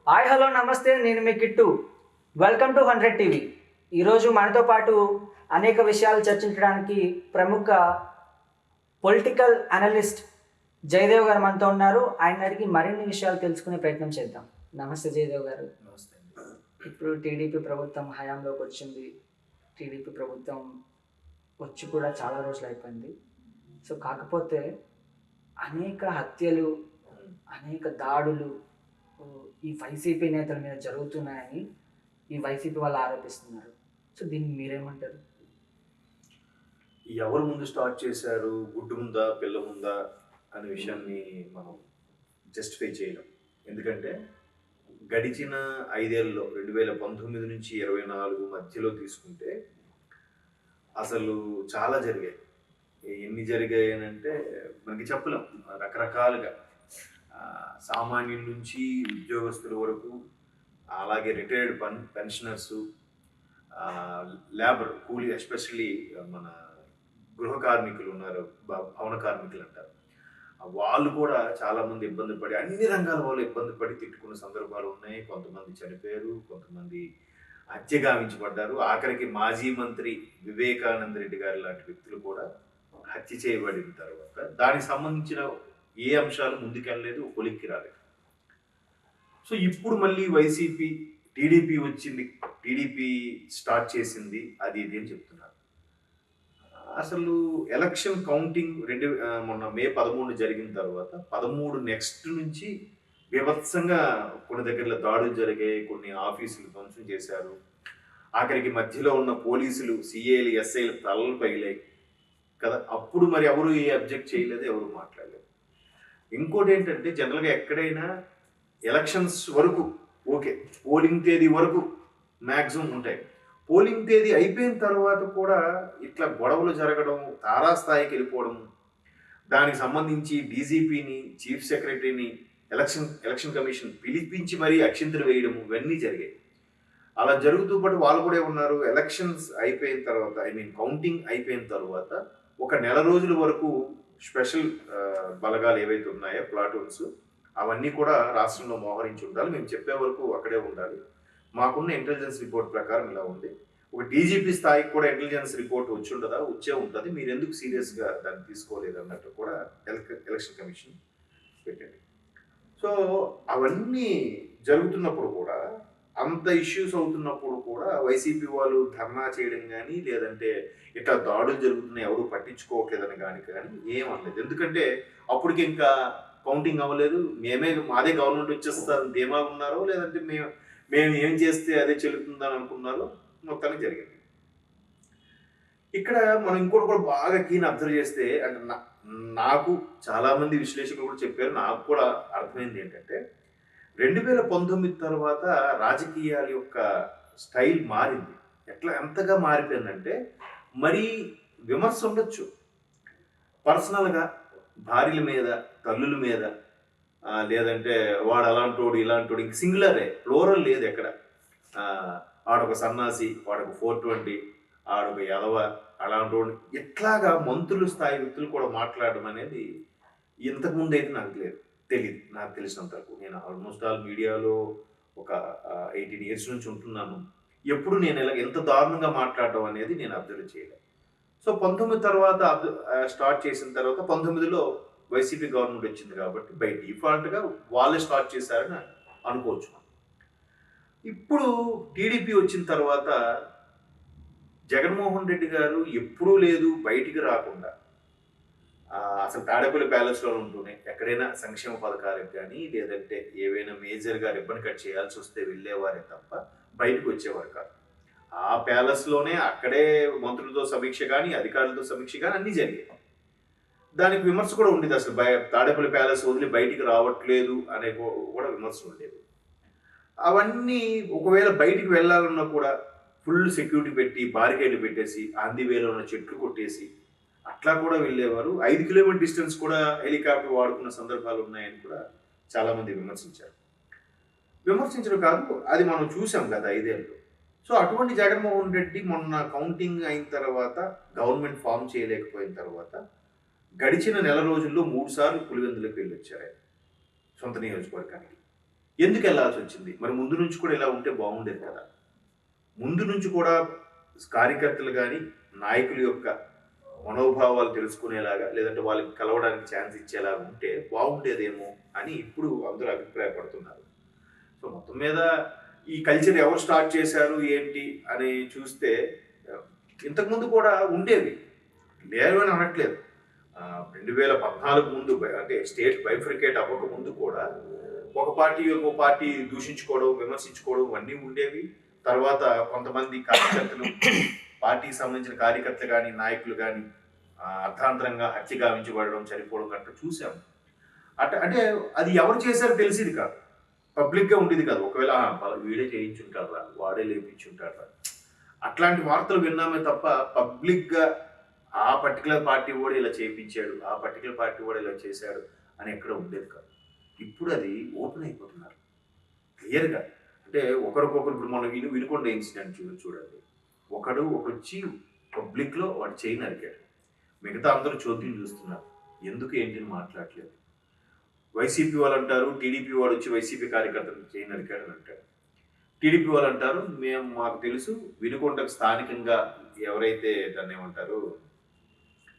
Hi hello నమస్తే, నేను మీ kit. Welcome to 100 TV. ఈరోజు మనతో పాటు అనేక విషయాలు చర్చించడానికి ప్రముఖ పొలిటికల్ అనలిస్ట్ జయదేవ్ గారు మనతో ఉన్నారు. ఆయన అడిగి మరిన్ని విషయాలు తెలుసుకునే ప్రయత్నం చేద్దాం. నమస్తే జయదేవ్ గారు. నమస్తే. ఇప్పుడు టీడీపీ ప్రభుత్వం హయాంలోకి వచ్చింది. టీడీపీ ప్రభుత్వం వచ్చి కూడా చాలా రోజులు అయిపోయింది. సో కాకపోతే అనేక హత్యలు, అనేక దాడులు ఈ వైసీపీ నేతల మీద జరుగుతున్నాయని ఈ వైసీపీ వాళ్ళు ఆరోపిస్తున్నారు. సో దీన్ని మీరేమంటారు? ఎవరు ముందు స్టార్ట్ చేశారు, గుడ్డు ముందా పిల్ల ముందా అనే విషయాన్ని మనం జస్టిఫై చేయలేం. ఎందుకంటే గడిచిన 5 ఏళ్ళలో 2019 నుంచి 24 మధ్యలో తీసుకుంటే అసలు చాలా జరిగాయి. ఎన్ని జరిగాయి అంటే మనకి చెప్పలేం. రకరకాలుగా సామాన్యుల నుంచి ఉద్యోగస్తుల వరకు, అలాగే రిటైర్డ్ పెన్షనర్సు, లేబర్ కూలీ, ఎస్పెషల్లీ మన గృహ కార్మికులు ఉన్నారు, భవన కార్మికులు అంటారు, వాళ్ళు కూడా చాలామంది ఇబ్బంది పడి, అన్ని రంగాల వాళ్ళు ఇబ్బంది పడి తిట్టుకున్న సందర్భాలు ఉన్నాయి. కొంతమంది చనిపోయారు, కొంతమంది హత్య గావించబడ్డారు. ఆఖరికి మాజీ మంత్రి వివేకానంద రెడ్డి గారి లాంటి వ్యక్తులు కూడా హత్య చేయబడిన తర్వాత దానికి సంబంధించిన ఏ అంశాలు ముందుకెళ్ళలేదు, కొలిక్కి రాలేదు. సో ఇప్పుడు మళ్ళీ వైసీపీ, టీడీపీ వచ్చింది, టీడీపీ స్టార్ట్ చేసింది, అది ఇది అని చెప్తున్నారు. అసలు ఎలక్షన్ కౌంటింగ్ మొన్న మే 13 జరిగిన తర్వాత 13 నెక్స్ట్ నుంచి బీభత్సంగా కొన్ని దగ్గరలో దాడులు జరిగాయి, కొన్ని ఆఫీసులు ధ్వంసం చేశారు. ఆఖరికి మధ్యలో ఉన్న పోలీసులు, సిఐలు, ఎస్ఐలు తలలు పగిలాయి కదా. అప్పుడు మరి ఎవరు ఏ అబ్జెక్ట్ చేయలేదు, ఎవరు మాట్లాడలేదు. ఇంకోటి ఏంటంటే జనరల్గా ఎక్కడైనా ఎలక్షన్స్ వరకు ఓకే, పోలింగ్ తేదీ వరకు మ్యాక్సిమం ఉంటాయి. పోలింగ్ తేదీ అయిపోయిన తర్వాత కూడా ఇట్లా గొడవలు జరగడం, తారాస్థాయికి వెళ్ళిపోవడం, దానికి సంబంధించి డీజీపీని, చీఫ్ సెక్రటరీని, ఎలక్షన్ కమిషన్ పిలిపించి మరీ అక్షింతలు వేయడం, ఇవన్నీ జరిగాయి. అలా జరుగుతూ పాటు వాళ్ళు కూడా ఉన్నారు. ఎలక్షన్స్ అయిపోయిన తర్వాత, కౌంటింగ్ అయిపోయిన తర్వాత ఒక నెల రోజుల వరకు స్పెషల్ బలగాలు ఏవైతే ఉన్నాయో, ప్లాటూన్స్, అవన్నీ కూడా రాష్ట్రంలో మోహరించి ఉండాలి. మేము చెప్పే వరకు అక్కడే ఉండాలి. మాకున్న ఇంటెలిజెన్స్ రిపోర్ట్ ప్రకారం ఇలా ఉంది. ఒక డీజీపీ స్థాయికి కూడా ఇంటెలిజెన్స్ రిపోర్ట్ వచ్చి ఉండదా? వచ్చే ఉంటుంది. మీరు ఎందుకు సీరియస్గా దాన్ని తీసుకోలేదు అన్నట్టు కూడా ఎలక్షన్ కమిషన్ పెట్టింది. సో అవన్నీ జరుగుతున్నప్పుడు కూడా, అంత ఇష్యూస్ అవుతున్నప్పుడు కూడా వైసీపీ వాళ్ళు ధర్నా చేయడం కానీ, లేదంటే ఇట్లా దాడులు జరుగుతున్నాయి ఎవరు పట్టించుకోవట్లేదని కానీ ఏమనలేదు. ఎందుకంటే అప్పటికి ఇంకా కౌంటింగ్ అవ్వలేదు, మాదే గవర్నమెంట్ వచ్చేస్తారని ధీమా ఉన్నారో, లేదంటే మేము ఏం చేస్తే అదే చెల్లుతుందని అనుకున్నారో, మొత్తానికి జరిగింది. ఇక్కడ మనం ఇంకోటి కూడా బాగా కీన్ అబ్జర్వ్ చేస్తే, అంటే నాకు చాలామంది విశ్లేషకులు కూడా చెప్పారు, నాకు కూడా అర్థమైంది ఏంటంటే 2019 తర్వాత రాజకీయాల యొక్క స్టైల్ మారింది. ఎంతగా మారిపోయిందంటే, మరీ విమర్శ ఉండొచ్చు పర్సనల్గా భార్యల మీద, తల్లుల మీద, లేదంటే వాడు అలాంటోడు ఇలాంటోడు, ఇంక సింగులరే, ఫ్లోరల్ లేదు ఎక్కడ. ఆడొక సన్నాసి, వాడొక 420, ఆడొక యదవ, అలాంటోడు, ఇట్లాగా మంత్రుల స్థాయి వ్యక్తులు కూడా మాట్లాడడం అనేది ఇంతకుముందు అయితే నాకు తెలియదు. నాకు తెలిసినంత వరకు నేను ఆల్మోస్ట్ ఆల్ మీడియాలో ఒక 18 years నుంచి ఉంటున్నాను. ఎప్పుడు నేను ఎంత దారుణంగా మాట్లాడడం అనేది నేను అబ్జర్వ్ చేయలేదు. సో 19 తర్వాత స్టార్ట్ చేసిన తర్వాత 19లో వైసీపీ గవర్నమెంట్ వచ్చింది కాబట్టి బై డిఫాల్ట్గా వాళ్ళే స్టార్ట్ చేశారని అనుకోవచ్చు. ఇప్పుడు టీడీపీ వచ్చిన తర్వాత జగన్మోహన్ రెడ్డి గారు ఎప్పుడూ లేదు బయటికి రాకుండా, అసలు తాడేపల్లి ప్యాలెస్లో ఉంటూనే ఎక్కడైనా సంక్షేమ పథకాలకు కానీ, లేదంటే ఏవైనా మేజర్గా రిబ్బన్ కట్ చేయాల్సి వస్తే వెళ్ళేవారే తప్ప బయటకు వచ్చేవారు కాదు. ఆ ప్యాలెస్లోనే అక్కడే మంత్రులతో సమీక్ష కానీ, అధికారులతో సమీక్ష కానీ అన్నీ జరిగాయి. దానికి విమర్శ కూడా ఉండేది. అసలు తాడేపల్లి ప్యాలెస్ వదిలి బయటికి రావట్లేదు అనే కూడా విమర్శ ఉండేది. అవన్నీ ఒకవేళ బయటికి వెళ్ళాలన్నా కూడా ఫుల్ సెక్యూరిటీ పెట్టి, బారికేడ్లు పెట్టేసి, ఆంధీ వేలో ఉన్న చెట్లు కొట్టేసి అట్లా కూడా వెళ్ళేవారు. 5 కిలోమీటర్ డిస్టెన్స్ కూడా హెలికాప్టర్ వాడుకున్న సందర్భాలు ఉన్నాయని కూడా చాలామంది విమర్శించడం కాదు, అది మనం చూసాం కదా 5 ఏళ్ళు. సో అటువంటి జగన్మోహన్ రెడ్డి మొన్న కౌంటింగ్ అయిన తర్వాత, గవర్నమెంట్ ఫామ్ చేయలేకపోయిన తర్వాత, గడిచిన నెల రోజుల్లో 3 సార్లు పులివెందులకు వెళ్ళి వచ్చారు ఆయన సొంత నియోజకవర్గానికి. ఎందుకు వెళ్ళాల్సి వచ్చింది? మరి ముందు నుంచి కూడా ఇలా ఉంటే బాగుండేది కదా. ముందు నుంచి కూడా కార్యకర్తలు కానీ నాయకుల యొక్క మనోభావాలు తెలుసుకునేలాగా, లేదంటే వాళ్ళకి కలవడానికి ఛాన్స్ ఇచ్చేలాగా ఉంటే బాగుండేదేమో అని ఇప్పుడు అందరూ అభిప్రాయపడుతున్నారు. సో మొత్తం మీద ఈ కల్చర్ ఎవరు స్టార్ట్ చేశారు ఏంటి అని చూస్తే ఇంతకుముందు కూడా ఉండేవి, లేరు అని అనట్లేదు. 2014 ముందు అంటే స్టేట్ బైఫ్రికేట్ అవ్వక ముందు కూడా ఒక పార్టీ ఒక పార్టీ దూషించుకోవడం, విమర్శించుకోవడం అన్నీ ఉండేవి. తర్వాత కొంతమంది కార్యకర్తలు, పార్టీకి సంబంధించిన కార్యకర్తలు కానీ నాయకులు కానీ అర్థాంతరంగా హత్య గావించబడడం, చనిపోవడం గట్రా చూసాము. అంటే అది ఎవరు చేశారో తెలిసేది కాదు, పబ్లిక్గా ఉండేది కాదు. ఒకవేళ వీడే చేయించుంటారా, వాడే లేపించుంటారా, అట్లాంటి వార్తలు విన్నామే తప్ప పబ్లిక్గా ఆ పర్టికులర్ పార్టీ కూడా ఇలా చేయించాడు, ఆ పర్టికులర్ పార్టీ కూడా ఇలా చేశాడు అని ఎక్కడ ఉండేది కాదు. ఇప్పుడు అది ఓపెన్ అయిపోతున్నారు క్లియర్గా. అంటే ఒకరికొకరు, ఇప్పుడు మనం వినుకొండ ఇన్సిడెంట్ చూడండి, ఒకడు వచ్చి పబ్లిక్లో వాడు చేయి నరికాడు, మిగతా అందరూ చోద్యం చూస్తున్నారు, ఎందుకు ఏంటిని మాట్లాడలేదు. వైసీపీ వాళ్ళు అంటారు, టీడీపీ వాడు వచ్చి వైసీపీ కార్యకర్తలు చేయి నరికాడు అని అంటారు. టీడీపీ వాళ్ళు అంటారు, మాకు తెలుసు వినుకొండకు స్థానికంగా ఎవరైతే దాన్ని ఏమంటారు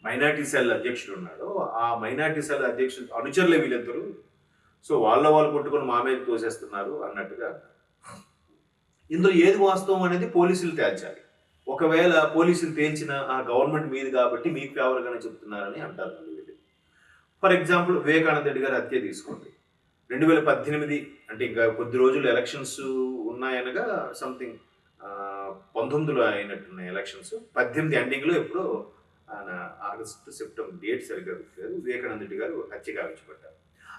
మైనార్టీ సెల్ అధ్యక్షుడు ఉన్నాడో ఆ మైనార్టీ సెల్ అధ్యక్షుడు అనుచరులే వీళ్ళిద్దరు, సో వాళ్ళు కొట్టుకొని మా మీద తోసేస్తున్నారు అన్నట్టుగా. ఇందులో ఏది వాస్తవం అనేది పోలీసులు తేల్చాలి. ఒకవేళ పోలీసులు తేల్చిన ఆ గవర్నమెంట్ మీది కాబట్టి మీకు ఫేవర్గానే చెప్తున్నారని అంటారు వీళ్ళు. ఫర్ ఎగ్జాంపుల్ వివేకానంద రెడ్డి గారి హత్య తీసుకోండి. 2018 అంటే ఇంకా కొద్ది రోజులు ఎలక్షన్స్ ఉన్నాయనగా సంథింగ్ 19లో అయినట్టున్నాయి ఎలక్షన్స్. 18 ఎండింగ్లో ఎప్పుడో ఆయన ఆగస్టు సెప్టెంబర్ డేట్ సరిగ్గా గుర్తులేదు, వివేకానంద రెడ్డి గారు హత్య గావించబడ్డారు.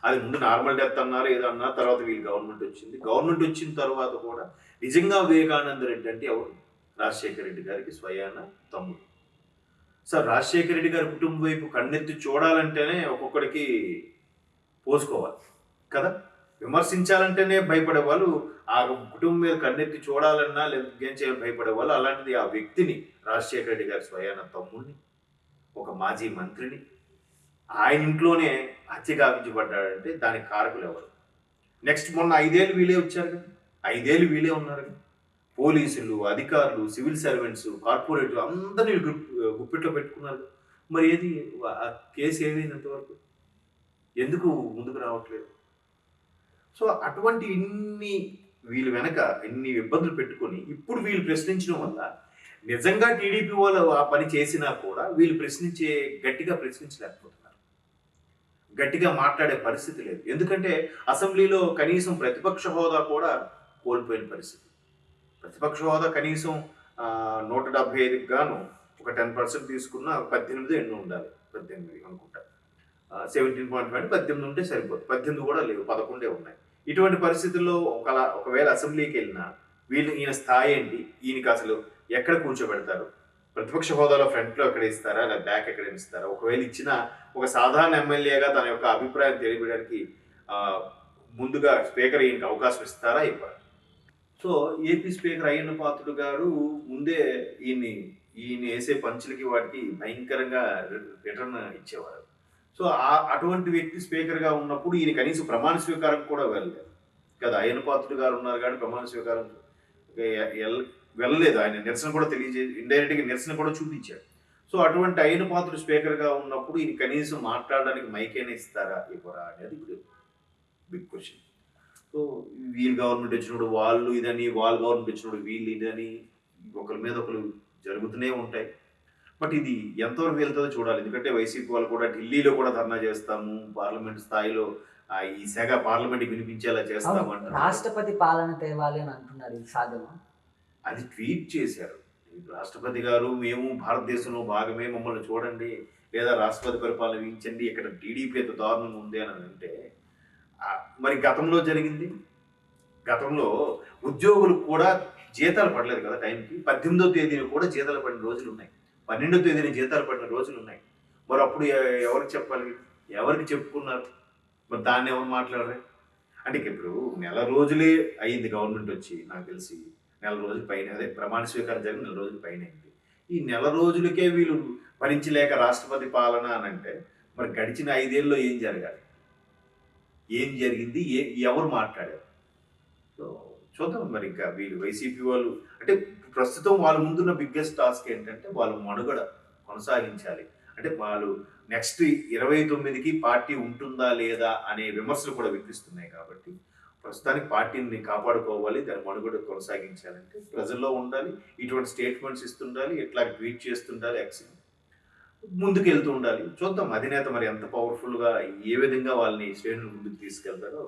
అది ముందు నార్మల్ డెత్ అన్నారు, ఏదో అన్నారు, తర్వాత వీళ్ళు గవర్నమెంట్ వచ్చింది. గవర్నమెంట్ వచ్చిన తర్వాత కూడా నిజంగా వివేకానంద రెడ్డి అంటే ఎవరు? రాజశేఖర రెడ్డి గారికి స్వయాన తమ్ముడు. సార్ రాజశేఖర రెడ్డి గారి కుటుంబం వైపు కన్నెత్తి చూడాలంటేనే ఒక్కొక్కడికి పోసుకోవాలి కదా, విమర్శించాలంటేనే భయపడే వాళ్ళు, ఆ కుటుంబం మీద కన్నెత్తి చూడాలన్నా లేదా ఏం చేయాలని భయపడే వాళ్ళు. అలాంటిది ఆ వ్యక్తిని, రాజశేఖర రెడ్డి గారి స్వయాన తమ్ముడిని, ఒక మాజీ మంత్రిని ఆయన ఇంట్లోనే హత్య గావించబడ్డాడంటే దానికి కారకులు ఎవరు? నెక్స్ట్ మొన్న 5 ఏళ్ళు వీళ్ళే వచ్చారు కదా, 5 ఏళ్ళు వీళ్ళే ఉన్నారు కదా. పోలీసులు, అధికారులు, సివిల్ సర్వెంట్స్, కార్పొరేట్లు అందరినీ గుప్పిట్లో పెట్టుకున్నారు. మరి ఏది ఆ కేసు ఏమైనంతవరకు ఎందుకు ముందుకు రావట్లేదు? సో అటువంటి వీళ్ళు వెనక ఇన్ని ఇబ్బందులు పెట్టుకొని ఇప్పుడు వీళ్ళు ప్రశ్నించడం వల్ల నిజంగా టీడీపీ వాళ్ళు ఆ పని చేసినా కూడా వీళ్ళు గట్టిగా ప్రశ్నించలేకపోతున్నారు, గట్టిగా మాట్లాడే పరిస్థితి లేదు. ఎందుకంటే అసెంబ్లీలో కనీసం ప్రతిపక్ష హోదా కూడా కోల్పోయిన పరిస్థితి. ప్రతిపక్ష హోదా కనీసం 175కి గాను ఒక 10% తీసుకున్న 18 ఎన్నో ఉండాలి, 18 అనుకుంటా, 17.5 18 ఉంటే సరిపోదు. 18 కూడా లేవు, 11 ఉన్నాయి. ఇటువంటి పరిస్థితుల్లో ఒకవేళ అసెంబ్లీకి వెళ్ళినా ఈయన స్థాయి ఏంటి, ఈయనకి అసలు ఎక్కడ కూర్చోబెడతారు? ప్రతిపక్ష హోదాలో ఫ్రంట్లో ఎక్కడ ఇస్తారా, లేదా బ్యాక్ ఎక్కడ ఇస్తారా? ఒకవేళ ఇచ్చిన ఒక సాధారణ ఎమ్మెల్యేగా తన యొక్క అభిప్రాయం తెలియడానికి ముందుగా స్పీకర్ ఈయనకి అవకాశం ఇస్తారా, ఇవ్వరా? So AP speaker Ayyanna Patrudu గారు ముందే ఈయన వేసే పంచులకి వాటికి భయంకరంగా రిటర్న్ ఇచ్చేవారు. సో అటువంటి వ్యక్తి స్పీకర్గా ఉన్నప్పుడు ఈయన కనీసం ప్రమాణ స్వీకారం కూడా వెళ్ళలేదు కదా. అయ్యన్న పాత్రుడు గారు ఉన్నారు కానీ ప్రమాణ స్వీకారం వెళ్ళలేదు. ఆయన నిరసన కూడా ఇండైరెక్ట్గా నిరసన కూడా చూపించాడు. సో అటువంటి అయ్యన్న పాత్రుడు స్పీకర్గా ఉన్నప్పుడు ఈయన కనీసం మాట్లాడడానికి మైకైనా ఇస్తారా, ఇవ్వరా అనేది ఇప్పుడు బిగ్ క్వశ్చన్. సో వీళ్ళు గవర్నమెంట్ వచ్చినప్పుడు వాళ్ళు ఇదని, వాళ్ళు గవర్నమెంట్ వచ్చినప్పుడు వీళ్ళు ఇదని, ఒకరి మీద ఒకరు జరుగుతూనే ఉంటాయి. బట్ ఇది ఎంతవరకు వెళ్తుందో చూడాలి. ఎందుకంటే వైసీపీ వాళ్ళు కూడా ఢిల్లీలో కూడా ధర్నా చేస్తాము, పార్లమెంట్ స్థాయిలో ఈ శాఖ పార్లమెంట్ వినిపించేలా చేస్తాము అంటారు. రాష్ట్రపతి పాలన తేవాలి అని అంటున్నారు, ఇది సాధ్యమా? అది ట్వీట్ చేశారు రాష్ట్రపతి గారు, మేము భారతదేశంలో భాగమే, మమ్మల్ని చూడండి, లేదా రాష్ట్రపతి పరిపాలన వీయించండి, ఇక్కడ టీడీపీ ఎంత దారుణంగా ఉంది అని అంటే. మరి గతంలో జరిగింది, గతంలో ఉద్యోగులు కూడా జీతాలు పడలేదు కదా టైంకి. 18వ తేదీన కూడా జీతాలు పడిన రోజులు ఉన్నాయి, 12వ తేదీన జీతాలు పడిన రోజులు ఉన్నాయి. మరి అప్పుడు ఎవరికి చెప్పాలి, ఎవరికి చెప్పుకున్నారు? మరి దాన్ని ఎవరు మాట్లాడరే? అంటే ఇప్పుడు నెల రోజులే అయింది గవర్నమెంట్ వచ్చి, నాకు తెలిసి నెల రోజుల పైన, అదే ప్రమాణ స్వీకారం జరిగిన నెల రోజుల పైన అయింది. ఈ నెల రోజులకే వీళ్ళు భరించలేక రాష్ట్రపతి పాలన అని అంటే మరి గడిచిన 5 ఏళ్ళలో ఏం జరగాలి, ఏం జరిగింది, ఎవరు మాట్లాడారు? చూద్దాం మరి ఇంకా వీళ్ళు వైసీపీ వాళ్ళు అంటే ప్రస్తుతం వాళ్ళ ముందున్న బిగ్గెస్ట్ టాస్క్ ఏంటంటే వాళ్ళ మనుగడ కొనసాగించాలి. అంటే వాళ్ళు నెక్స్ట్ 29కి పార్టీ ఉంటుందా లేదా అనే విమర్శలు కూడా వినిపిస్తున్నాయి కాబట్టి ప్రస్తుతానికి పార్టీని కాపాడుకోవాలి, దాని మనుగడ కొనసాగించాలంటే ప్రజల్లో ఉండాలి, ఇటువంటి స్టేట్మెంట్స్ ఇస్తుండాలి, ఇట్లా ట్వీట్ చేస్తుండాలి, ముందుకెళ్తూ ఉండాలి. చూద్దాం అధినేత మరి ఎంత పవర్‌ఫుల్‌గా ఏ విధంగా వాళ్ళని శ్రేణుల ముందుకు తీసుకెళ్తారో